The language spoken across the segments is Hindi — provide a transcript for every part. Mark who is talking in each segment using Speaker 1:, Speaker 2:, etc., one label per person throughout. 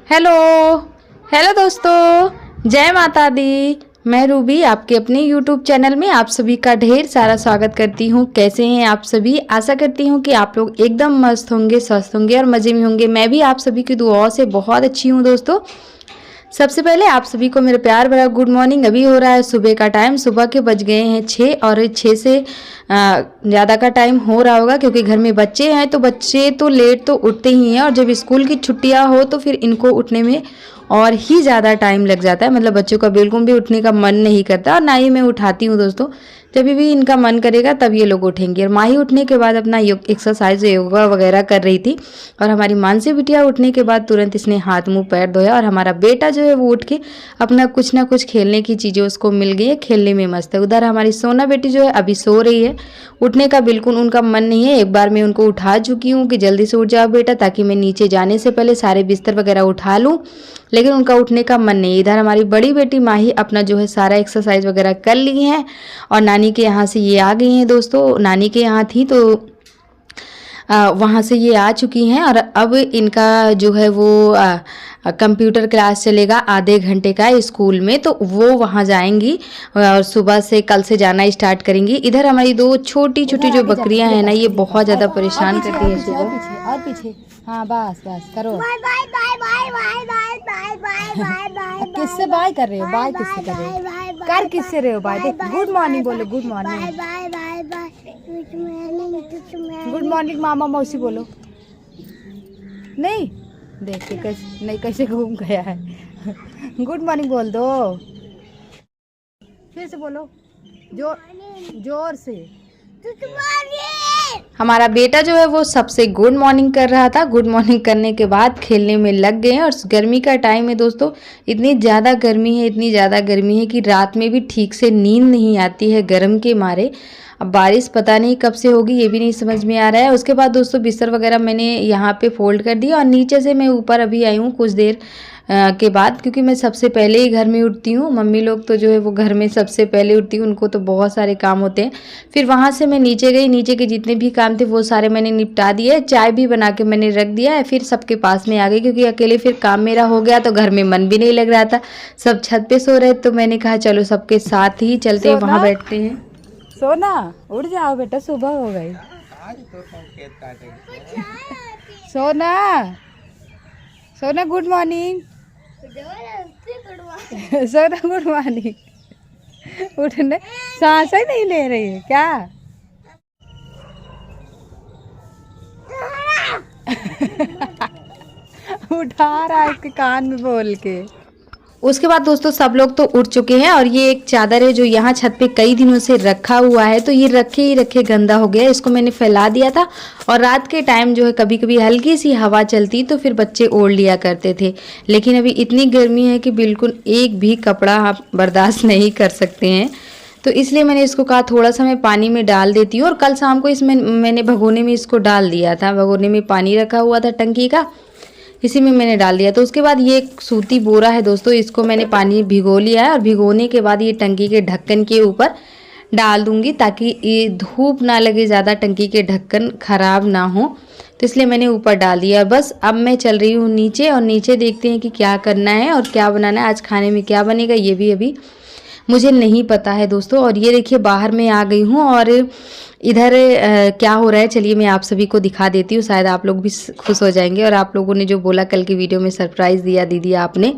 Speaker 1: हेलो हेलो दोस्तों, जय माता दी। मैं रूबी आपके अपने YouTube चैनल में आप सभी का ढेर सारा स्वागत करती हूँ। कैसे हैं आप सभी? आशा करती हूँ कि आप लोग एकदम मस्त होंगे, स्वस्थ होंगे और मज़े में होंगे। मैं भी आप सभी की दुआओं से बहुत अच्छी हूँ दोस्तों। सबसे पहले आप सभी को मेरा प्यार भरा गुड मॉर्निंग। अभी हो रहा है सुबह का टाइम, सुबह के बज गए हैं 6 और 6 से ज़्यादा का टाइम हो रहा होगा क्योंकि घर में बच्चे हैं तो बच्चे तो लेट तो उठते ही हैं और जब स्कूल की छुट्टियां हो तो फिर इनको उठने में और ही ज़्यादा टाइम लग जाता है। मतलब बच्चों का बिल्कुल भी उठने का मन नहीं करता और ना ही मैं उठाती हूँ दोस्तों। जब भी इनका मन करेगा तब ये लोग उठेंगे। और माही उठने के बाद अपना एक्सरसाइज योगा वगैरह कर रही थी और हमारी मानसी बिटिया उठने के बाद तुरंत इसने हाथ मुंह पैर धोया और हमारा बेटा जो है वो उठ के अपना कुछ ना कुछ खेलने की चीज़ें उसको मिल गई है, खेलने में मस्त है। उधर हमारी सोना बेटी जो है अभी सो रही है, उठने का बिल्कुल उनका मन नहीं है। एक बार मैं उनको उठा चुकी हूँ कि जल्दी से उठ जाओ बेटा, ताकि मैं नीचे जाने से पहले सारे बिस्तर वगैरह उठा लूँ, लेकिन उनका उठने का मन नहीं है। इधर हमारी बड़ी बेटी माही अपना जो है सारा एक्सरसाइज वगैरह कर ली है और नानी के यहाँ से ये आ गई हैं दोस्तों। नानी के यहाँ थी तो वहाँ से ये आ चुकी हैं और अब इनका जो है वो कंप्यूटर क्लास चलेगा आधे घंटे का स्कूल में, तो वो वहाँ जाएंगी और सुबह से कल से जाना स्टार्ट करेंगी। इधर हमारी दो छोटी छोटी जो बकरियां हैं ना, ये बहुत ज़्यादा परेशान करती है सुबह।
Speaker 2: और पीछे हाँ बस बस करो। Bye bye bye bye bye bye bye bye bye. किससे बाय कर रहे हो? बाय किससे कर रहे हो? कर किससे रहे हो बाय? देख गुड मॉर्निंग बोलो, good morning. Bye bye bye good morning मामा मौसी बोलो। नहीं देख के कैसे नहीं कैसे घूम गया है। गुड मॉर्निंग बोल दो, फिर से बोलो जोर से।
Speaker 1: हमारा बेटा जो है वो सबसे गुड मॉर्निंग कर रहा था। गुड मॉर्निंग करने के बाद खेलने में लग गए हैं और गर्मी का टाइम है दोस्तों। इतनी ज़्यादा गर्मी है, इतनी ज़्यादा गर्मी है कि रात में भी ठीक से नींद नहीं आती है गर्म के मारे। अब बारिश पता नहीं कब से होगी, ये भी नहीं समझ में आ रहा है। उसके बाद दोस्तों बिस्तर वगैरह मैंने यहाँ पे फोल्ड कर दिया और नीचे से मैं ऊपर अभी आई हूँ कुछ देर के बाद, क्योंकि मैं सबसे पहले ही घर में उठती हूँ। मम्मी लोग तो जो है वो घर में सबसे पहले उठती हूँ, उनको तो बहुत सारे काम होते हैं। फिर वहाँ से मैं नीचे गई, नीचे के जितने भी काम थे वो सारे मैंने निपटा दिए। चाय भी बना के मैंने रख दिया है, फिर सबके पास में आ गई क्योंकि अकेले फिर काम मेरा हो गया तो घर में मन भी नहीं लग रहा था। सब छत पे सो रहे तो मैंने कहा चलो सबके साथ ही चलते हैं, वहाँ बैठते हैं।
Speaker 2: सोना उठ जाओ बेटा, सुबह हो गई। सोना सोना गुड मॉर्निंग। सोना गुड मॉर्निंग। उठने सांस ही नहीं ले रही है क्या? उठा रहा है इसके कान में बोल के।
Speaker 1: उसके बाद दोस्तों सब लोग तो उठ चुके हैं और ये एक चादर है जो यहाँ छत पे कई दिनों से रखा हुआ है, तो ये रखे ही रखे गंदा हो गया। इसको मैंने फैला दिया था और रात के टाइम जो है कभी कभी हल्की सी हवा चलती तो फिर बच्चे ओढ़ लिया करते थे, लेकिन अभी इतनी गर्मी है कि बिल्कुल एक भी कपड़ा आप बर्दाश्त नहीं कर सकते हैं। तो इसलिए मैंने इसको कहा थोड़ा सा मैं पानी में डाल देती हूँ और कल शाम को इसमें मैंने भगोने में इसको डाल दिया था। भगोने में पानी रखा हुआ था टंकी का, इसी में मैंने डाल दिया। तो उसके बाद ये एक सूती बोरा है दोस्तों, इसको मैंने पानी भिगो लिया है और भिगोने के बाद ये टंकी के ढक्कन के ऊपर डाल दूंगी ताकि ये धूप ना लगे ज़्यादा, टंकी के ढक्कन खराब ना हो, तो इसलिए मैंने ऊपर डाल दिया। बस अब मैं चल रही हूँ नीचे और नीचे देखते हैं कि क्या करना है और क्या बनाना है। आज खाने में क्या बनेगा ये भी अभी मुझे नहीं पता है दोस्तों। और ये देखिए बाहर में आ गई हूँ और इधर क्या हो रहा है चलिए मैं आप सभी को दिखा देती हूँ, शायद आप लोग भी खुश हो जाएंगे। और आप लोगों ने जो बोला कल की वीडियो में सरप्राइज़ दिया दीदी आपने,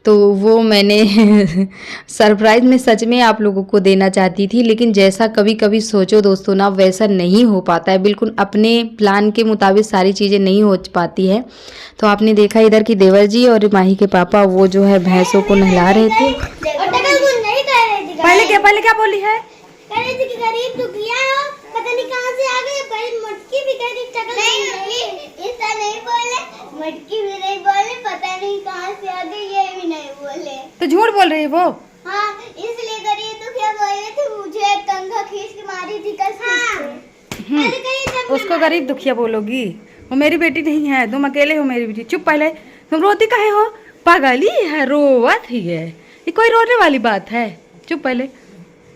Speaker 1: तो वो मैंने सरप्राइज़ में सच में आप लोगों को देना चाहती थी, लेकिन जैसा कभी कभी सोचो दोस्तों ना वैसा नहीं हो पाता है। बिल्कुल अपने प्लान के मुताबिक सारी चीज़ें नहीं हो पाती है। तो आपने देखा इधर की देवर जी और माही के पापा वो जो है भैंसों को नहला रहे थे।
Speaker 2: पहले क्या बोली है?
Speaker 3: गरीब दुखिया हो, पता नहीं कहाँ से आ गए। पहले मटकी भी गरीब शक्ल नहीं, ऐसा नहीं बोले, मटकी भी नहीं बोले, पता नहीं कहाँ से आ गए ये भी नहीं बोले।
Speaker 2: तो झूठ बोल रही है वो?
Speaker 3: हाँ इसलिए गरीब दुखिया बोले थे, मुझे कंघा खींच के मारी थी कल।
Speaker 2: उसको गरीब दुखिया बोलोगी? वो मेरी बेटी नहीं है, तुम अकेले हो मेरी बेटी। चुप, पहले तुम रोती काहे हो? पागली है, रोवत ही है, ये कोई रोने वाली बात है? चुप पहले,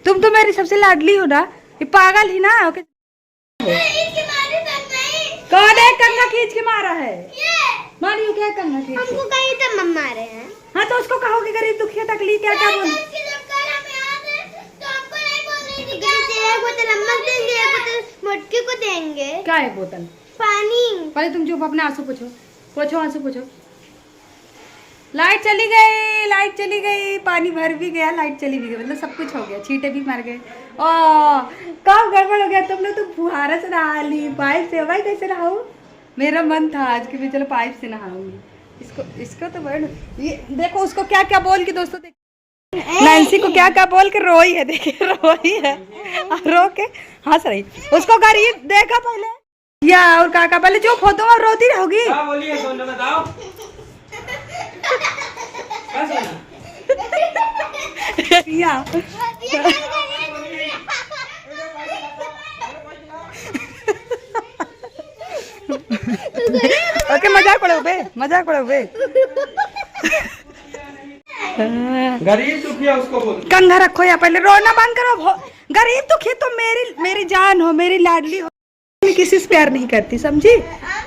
Speaker 2: तुम तो मेरी सबसे लाडली हो ना, ये पागल ही ना। कौन है कंघा खींच के मारा है? मारियो क्या करना ठीक
Speaker 3: हमको कहीं तो मम्मा रहे हैं।
Speaker 2: हाँ तो उसको कहोगे गरीब दुखिया तकलीफ क्या क्या बोल
Speaker 3: मटकी को देंगे।
Speaker 2: क्या है बोतल
Speaker 3: पानी।
Speaker 2: पहले तुम चुप अपने आंसू पोछो आंसू पोछो। लाइट चली गई पानी भर भी गया लाइट चली भी गई मतलब सब कुछ हो गया छींटे भी मर गए। ओ कब गड़बड़ हो गया तुमने तो फुहारा से नहा ली पाइप से। भाई कैसे नहाऊं मेरा मन था आज कि मैं चलो पाइप से नहाऊंगी। इसको तो बड़ ये देखो उसको क्या क्या बोल के दोस्तों नैन्सी को क्या क्या बोल के रोई है। देखिए रोई है रो के हंस रही उसको गरीब देखा पहले या और काका पहले चुप हो तुम और रोती रहोगी।
Speaker 4: क्या बोलिए सोना बताओ क्या सोना
Speaker 2: या ओके मजाक पड़ो बे
Speaker 4: गरीब दुखिया उसको बोल
Speaker 2: कंधा रखो या पहले रोना बंद करो। गरीब दुखिया तो मेरी जान हो मेरी लाडली हो। मैं किसी से प्यार नहीं करती समझी।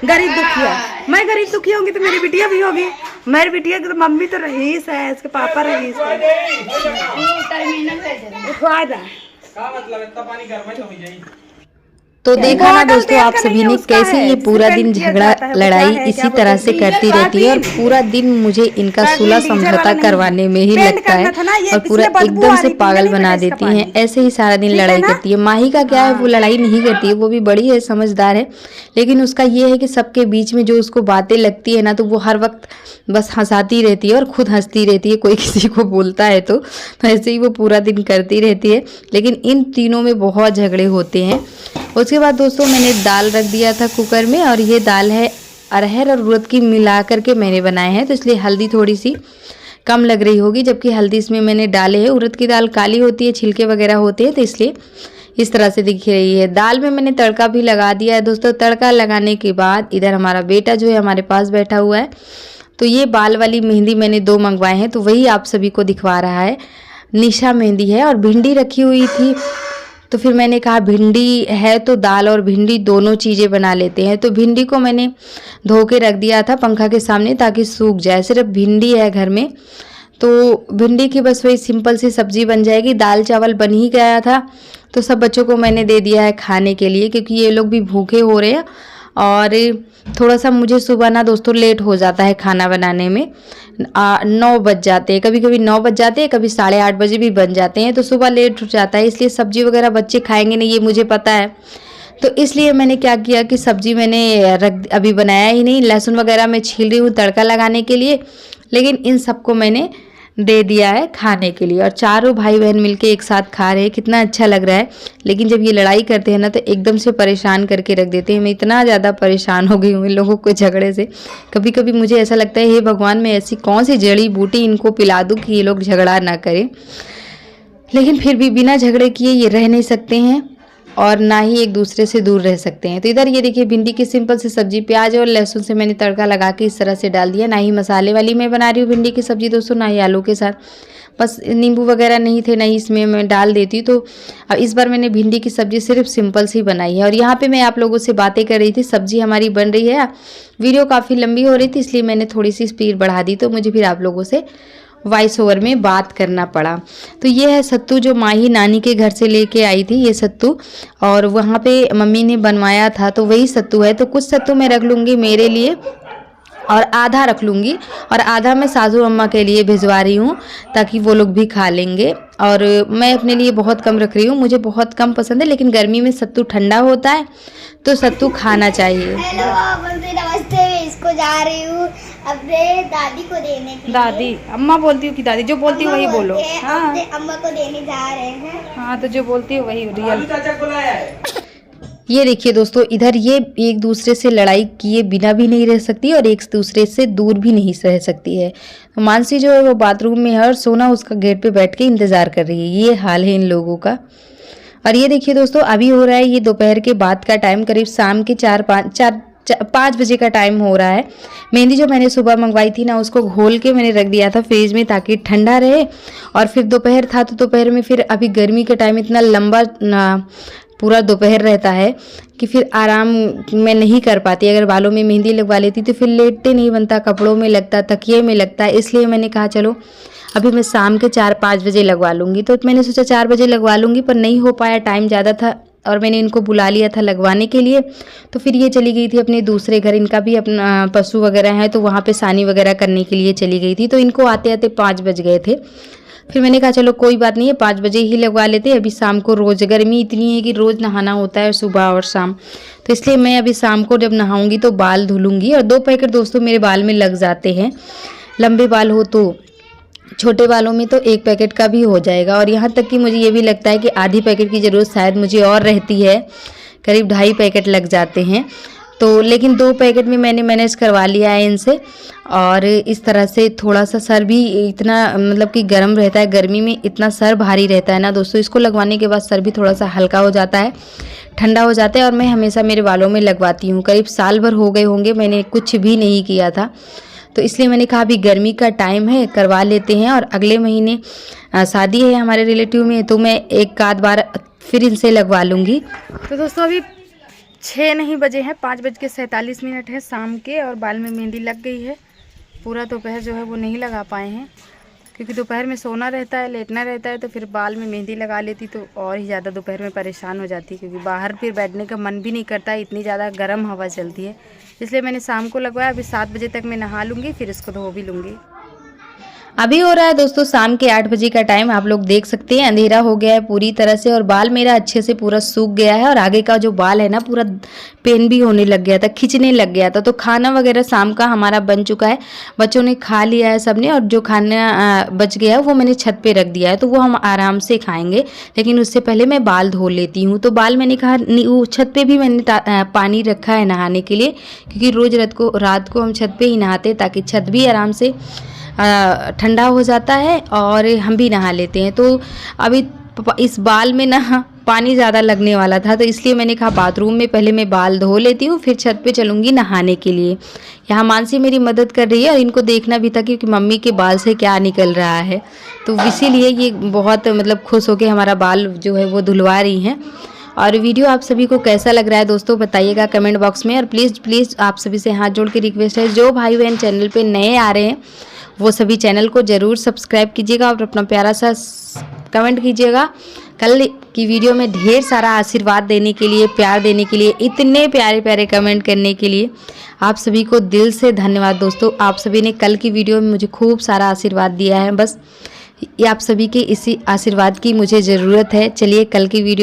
Speaker 2: गरीब दुखिया मैं गरीब दुखिया होंगी तो मेरी बिटिया भी होगी। मेरी बिटिया की तो मम्मी तो रईस है इसके पापा रईस है। उठवा दा
Speaker 4: क्या मतलब इतना पानी गर्म तो हो जाए।
Speaker 1: तो देखा ना दोस्तों आप सभी ने कैसे ये पूरा दिन झगड़ा लड़ाई इसी तरह से करती रहती है और पूरा दिन मुझे इनका सुलह समझौता करवाने में ही लगता है और पूरा एकदम से पागल बना देती हैं। ऐसे ही सारा दिन लड़ाई करती है। माही का क्या है वो लड़ाई नहीं करती है वो भी बड़ी है समझदार है लेकिन उसका ये है कि सबके बीच में जो उसको बातें लगती है ना तो वो हर वक्त बस हंसाती रहती है और खुद हंसती रहती है। कोई किसी को बोलता है तो ऐसे ही वो पूरा दिन करती रहती है लेकिन इन तीनों में बहुत झगड़े होते हैं। उसके बाद दोस्तों मैंने दाल रख दिया था कुकर में और ये दाल है अरहर और उड़द की मिला करके मैंने बनाए हैं तो इसलिए हल्दी थोड़ी सी कम लग रही होगी जबकि हल्दी इसमें मैंने डाले है। उड़द की दाल काली होती है छिलके वगैरह होते हैं तो इसलिए इस तरह से दिख रही है। दाल में मैंने तड़का भी लगा दिया है दोस्तों। तड़का लगाने के बाद इधर हमारा बेटा जो है हमारे पास बैठा हुआ है तो ये बाल वाली मेहंदी मैंने 2 मंगवाए हैं तो वही आप सभी को दिखवा रहा है। निशा मेहंदी है और भिंडी रखी हुई थी तो फिर मैंने कहा भिंडी है तो दाल और भिंडी दोनों चीज़ें बना लेते हैं। तो भिंडी को मैंने धो के रख दिया था पंखा के सामने ताकि सूख जाए। सिर्फ भिंडी है घर में तो भिंडी की बस वही सिंपल सी सब्जी बन जाएगी। दाल चावल बन ही गया था तो सब बच्चों को मैंने दे दिया है खाने के लिए क्योंकि ये लोग भी भूखे हो रहे हैं और थोड़ा सा मुझे सुबह ना दोस्तों लेट हो जाता है खाना बनाने में। 9 बज जाते हैं कभी 9 बज जाते हैं कभी 8:30 बजे भी बन जाते हैं तो सुबह लेट हो जाता है इसलिए सब्जी वगैरह बच्चे खाएंगे नहीं ये मुझे पता है। तो इसलिए मैंने क्या किया कि सब्जी मैंने अभी बनाया ही नहीं। लहसुन वगैरह मैं छील रही हूँ तड़का लगाने के लिए लेकिन इन सबको मैंने दे दिया है खाने के लिए और चारों भाई बहन मिलके एक साथ खा रहे हैं। कितना अच्छा लग रहा है लेकिन जब ये लड़ाई करते हैं ना तो एकदम से परेशान करके रख देते हैं। मैं इतना ज़्यादा परेशान हो गई हूँ इन लोगों को झगड़े से। कभी कभी मुझे ऐसा लगता है हे भगवान मैं ऐसी कौन सी जड़ी बूटी इनको पिला दूँ कि ये लोग झगड़ा ना करें लेकिन फिर भी बिना झगड़े किए ये रह नहीं सकते हैं और ना ही एक दूसरे से दूर रह सकते हैं। तो इधर ये देखिए भिंडी की सिंपल सी सब्जी प्याज और लहसुन से मैंने तड़का लगा के इस तरह से डाल दिया। ना ही मसाले वाली मैं बना रही हूँ भिंडी की सब्जी दोस्तों ना ही आलू के साथ। बस नींबू वगैरह नहीं थे नहीं इसमें मैं डाल देती तो अब इस बार मैंने भिंडी की सब्जी सिर्फ सिंपल सी बनाई है। और यहाँ पे मैं आप लोगों से बातें कर रही थी सब्जी हमारी बन रही है। वीडियो काफ़ी लंबी हो रही थी इसलिए मैंने थोड़ी सी स्पीड बढ़ा दी तो मुझे फिर आप लोगों से वॉइस ओवर में बात करना पड़ा। तो ये है सत्तू जो माही नानी के घर से लेके आई थी ये सत्तू और वहाँ पे मम्मी ने बनवाया था तो वही सत्तू है। तो कुछ सत्तू मैं रख लूँगी मेरे लिए और आधा रख लूँगी और आधा मैं सासू अम्मा के लिए भिजवा रही हूँ ताकि वो लोग भी खा लेंगे। और मैं अपने लिए बहुत कम रख रही हूँ मुझे बहुत कम पसंद है लेकिन गर्मी में सत्तू ठंडा होता है तो सत्तू खाना चाहिए।
Speaker 3: हेलो नमस्ते मैं इसको जा रही हूँ अपने दादी को देने के लिए।
Speaker 2: दादी अम्मा बोलती हूँ कि दादी जो बोलती हूँ वही बोलो। हाँ
Speaker 3: अपने अम्मा को देने जा रहे हैं।
Speaker 2: हाँ तो जो बोलती है वही रियल।
Speaker 4: चाचा को लाया है
Speaker 1: ये देखिए दोस्तों इधर ये एक दूसरे से लड़ाई किए बिना भी नहीं रह सकती और एक दूसरे से दूर भी नहीं रह सकती है। तो मानसी जो है वो बाथरूम में है और सोना उसका गेट पे बैठ के इंतज़ार कर रही है। ये हाल है इन लोगों का। और ये देखिए दोस्तों अभी हो रहा है ये दोपहर के बाद का टाइम करीब शाम के 5 बजे का टाइम हो रहा है। मेहंदी जो मैंने सुबह मंगवाई थी ना उसको घोल के मैंने रख दिया था फ्रिज में ताकि ठंडा रहे। और फिर दोपहर था तो दोपहर में फिर अभी गर्मी के टाइम इतना लंबा पूरा दोपहर रहता है कि फिर आराम मैं नहीं कर पाती। अगर बालों में मेहंदी लगवा लेती तो फिर लेटते नहीं बनता, कपड़ों में लगता, तकिए में लगता है। इसलिए मैंने कहा चलो अभी मैं शाम के 4-5 बजे लगवा लूँगी। तो मैंने सोचा 4 बजे लगवा लूँगी, पर नहीं हो पाया, टाइम ज़्यादा था और मैंने इनको बुला लिया था लगवाने के लिए। तो फिर ये चली गई थी अपने दूसरे घर, इनका भी अपना पशु वगैरह है तो वहाँ पे सानी वगैरह करने के लिए चली गई थी। तो इनको आते आते 5 बज गए थे। फिर मैंने कहा चलो कोई बात नहीं है, 5 बजे ही लगवा लेते। अभी शाम को रोज़ गर्मी इतनी है कि रोज़ नहाना होता है सुबह और शाम, तो इसलिए मैं अभी शाम को जब नहाऊंगी तो बाल धुलूंगी। और 2 पैकेट दोस्तों मेरे बाल में लग जाते हैं, लंबे बाल हो तो, छोटे बालों में तो 1 पैकेट का भी हो जाएगा। और यहाँ तक कि मुझे ये भी लगता है कि आधी पैकेट की ज़रूरत शायद मुझे और रहती है, करीब 2.5 पैकेट लग जाते हैं। तो लेकिन 2 पैकेट में मैंने मैनेज करवा लिया है इनसे। और इस तरह से थोड़ा सा सर भी इतना मतलब कि गर्म रहता है, गर्मी में इतना सर भारी रहता है ना दोस्तों, इसको लगवाने के बाद सर भी थोड़ा सा हल्का हो जाता है, ठंडा हो जाता है। और मैं हमेशा मेरे बालों में लगवाती हूँ, करीब साल भर हो गए होंगे मैंने कुछ भी नहीं किया था। तो इसलिए मैंने कहा अभी गर्मी का टाइम है, करवा लेते हैं। और अगले महीने शादी है हमारे रिलेटिव में, तो मैं एक आध बार फिर इनसे लगवा लूँगी।
Speaker 2: तो दोस्तों अभी 6 नहीं बजे हैं, 5:47 है शाम के, और बाल में मेहंदी लग गई है। पूरा दोपहर जो है वो नहीं लगा पाए हैं, क्योंकि दोपहर में सोना रहता है, लेटना रहता है, तो फिर बाल में मेहंदी लगा लेती तो और ही ज़्यादा दोपहर में परेशान हो जाती, क्योंकि बाहर फिर बैठने का मन भी नहीं करता, इतनी ज़्यादा गर्म हवा चलती है। इसलिए मैंने शाम को लगवाया। अभी 7 बजे तक मैं नहा लूँगी, फिर इसको धो भी लूँगी।
Speaker 1: अभी हो रहा है दोस्तों शाम के 8 बजे का टाइम, आप लोग देख सकते हैं अंधेरा हो गया है पूरी तरह से, और बाल मेरा अच्छे से पूरा सूख गया है। और आगे का जो बाल है ना पूरा पेन भी होने लग गया था, खिंचने लग गया था। तो खाना वगैरह शाम का हमारा बन चुका है, बच्चों ने खा लिया है सबने, और जो खाना बच गया है वो मैंने छत पे रख दिया है, तो वो हम आराम से खाएंगे। लेकिन उससे पहले मैं बाल धो लेती हूँ। तो बाल मैंने कहा वो छत पे भी मैंने पानी रखा है नहाने के लिए, क्योंकि रोज़ रात को हम छत पे ही नहाते, ताकि छत भी आराम से ठंडा हो जाता है और हम भी नहा लेते हैं। तो अभी इस बाल में ना पानी ज़्यादा लगने वाला था, तो इसलिए मैंने कहा बाथरूम में पहले मैं बाल धो लेती हूँ, फिर छत पे चलूँगी नहाने के लिए। यहाँ मानसी मेरी मदद कर रही है, और इनको देखना भी था कि मम्मी के बाल से क्या निकल रहा है, तो इसीलिए ये बहुत मतलब खुश होकर हमारा बाल जो है वो धुलवा रही हैं। और वीडियो आप सभी को कैसा लग रहा है दोस्तों बताइएगा कमेंट बॉक्स में। और प्लीज़ आप सभी से हाथ जोड़ के रिक्वेस्ट है, जो भाई बहन चैनल पे नए आ रहे हैं वो सभी चैनल को ज़रूर सब्सक्राइब कीजिएगा और अपना प्यारा सा कमेंट कीजिएगा। कल की वीडियो में ढेर सारा आशीर्वाद देने के लिए, प्यार देने के लिए, इतने प्यारे प्यारे कमेंट करने के लिए आप सभी को दिल से धन्यवाद दोस्तों। आप सभी ने कल की वीडियो में मुझे खूब सारा आशीर्वाद दिया है, बस ये आप सभी के इसी आशीर्वाद की मुझे ज़रूरत है। चलिए कल की वीडियो